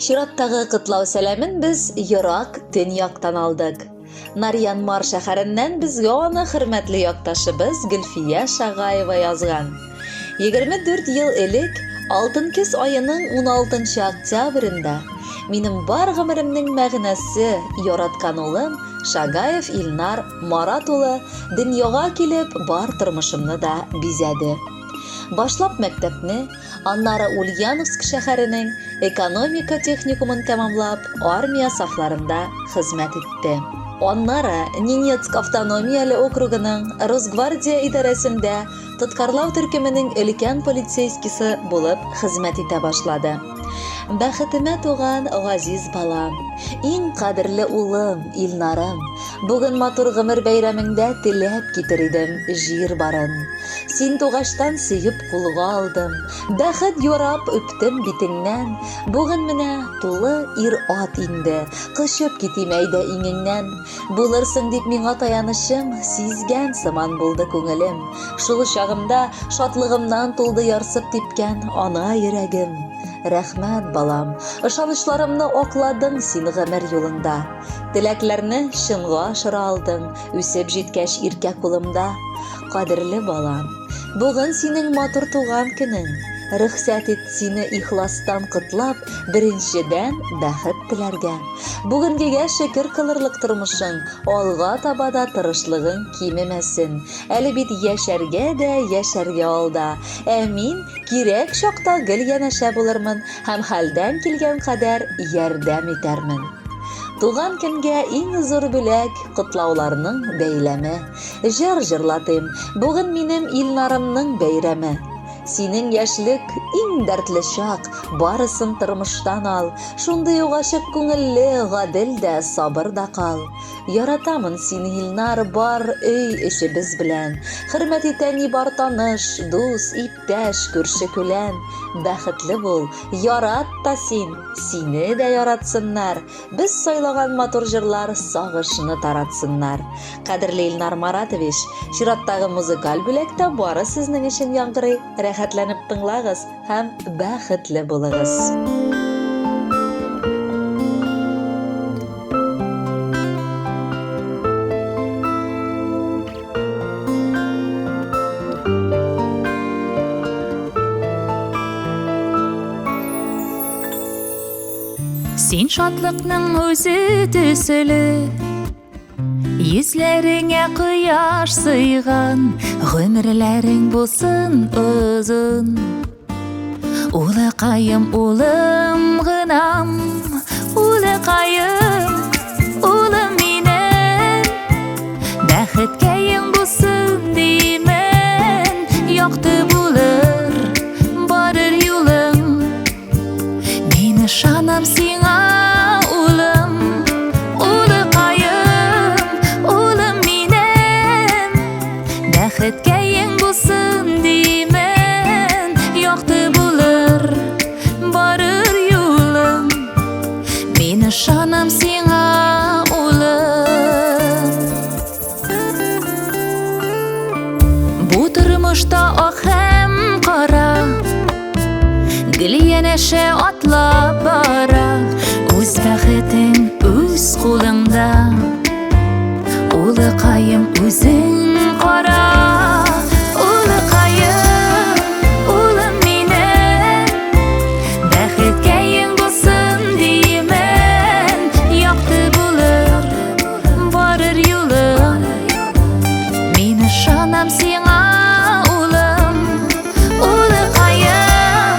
Чираттагы кытлау сәламен біз Йорак Төньяктан алдык. Нарьян-Мар шәһәреннән безгә аны хөрмәтле якташыбыз Гөлфия Шагаева язган. 24 ел элек, алтын көз айының 16 октябрендә минем бар гомеремнең мәгънәсе яраткан улым Шагаев Илнар Марат улы дөньяга килеп бар тормышымны да бизәде. Башлап мәктәпне, аннары Ульяновск шәһәренең экономика техникумын тәмамлап, армия сафларында хезмәт итте. Аннары Ненецк автономияле округының Росгвардия идарәсендә тоткарлау төркеменең өлкән полицейскисы булып хезмәт итә башлады. Бәхетемә туган газиз балам, иң кадерле улым Илнарым, бүген матур гомер бәйрәмеңдә теләп китер идем җир барын. Син тугаштан сөеп кулга алдым, бәхет ярап үптем битеңнән. Бүген менә тулы ир-ат инде, кычып китим әйдә иңеңнән. Булырсың дип миңа таянышым, сизгән сыман булды күңелем. Шул чагымда шатлыгымнан тулды ярсып типкән ана йөрәгем. Рәхмәт балам, ышанычларымны акладың син гомер юлында. Теләкләрне чынга ашыра алдың, үсеп җиткәч иркә кулымда. Кадерле балам, бүген синең матур туган көнең. Рөхсәт ит сине ихластан кытлап, беренчедән бәхет теләргә. Бүгенгегә шөкер кылырлык тормышың, алга таба да тырышлыгың кимемәсен. Әле бит яшәргә дә яшәргә алда. Ә мин кирәк чакта гел янәшә булырмын һәм хәлдән килгән кадәр ярдәм итәрмен. Туган көнгә иң зур бүләк кытлауларның бәйләме. Җыр җырлатыйм, бүген минем Илнарымның бәйрәме. Синең яшьлек иң дәртле чак, барысын тормыштан ал. Шундый ук ачык күңелле, гадел дә, сабыр да кал. Яратамын сине Илнар бар өй эшебез белән. Хөрмәт итә ни бар таныш, дус, иптәш, күрше-күлән. Бәхетле бул, ярат та син, сине дә яратсыннар. Без сайлаган матур җырлар сагышны таратсыннар. Кадерле Илнар Маратович, чираттагы музыкаль бүләктә бары сезнең өчен яңгырый. Рәхәтләнеп тыңлагыз һәм бәхетле булыгыз. Син шатлыкның үзе төселе, йөзләреңә кояш сыйган, гомерләрең булсын озын. Улыкаем улым гынам, улыкаем улым минем. Бәхеткәең булсын димен, якты булыр барыр юлың. Мин ышанам сиңа улым, бәхеткәең булсын димен, якты булыр барыр юлың. Мин ышанам сиңа улым. Бу тормышта ак һәм кара, гел янәшә атлап бара. Үз бәхетең үз кулыңда, улыкаем үзең кара. Улыкаем улым минем, бәхеткәең булсын димен, якты булыр барыр юлың. Мин ышанам сиңа улым, улыкаем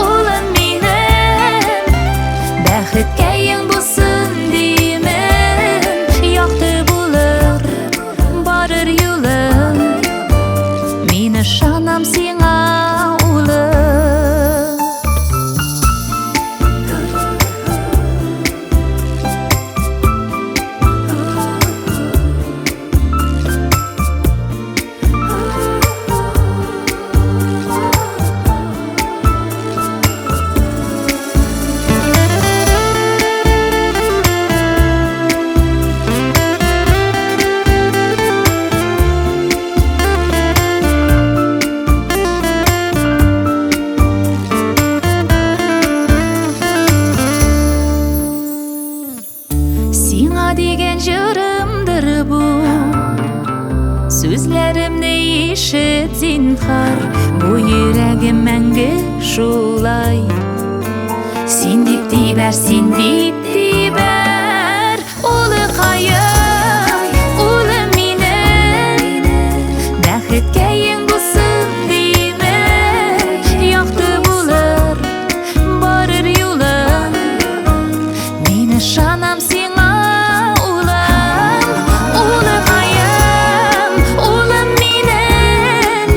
улым минем, бәхеткәең булсын димен, якты булыр барыр юлың. Дибәр син бит дибәр, улыкаем, улым минем, бәхеткәең булсын димен, якты булыр барыр юлым, мин ышанам сиңа, улым, улыкаем, улым минем,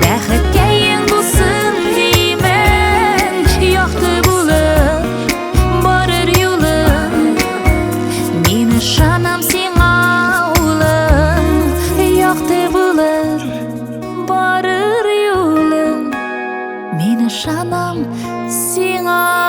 бәхеткәең булсын димен, якты булыр барыр юлым, мин ышанам сиңа, улым, якты булыр барыр юлым, мин ышанам сиңа.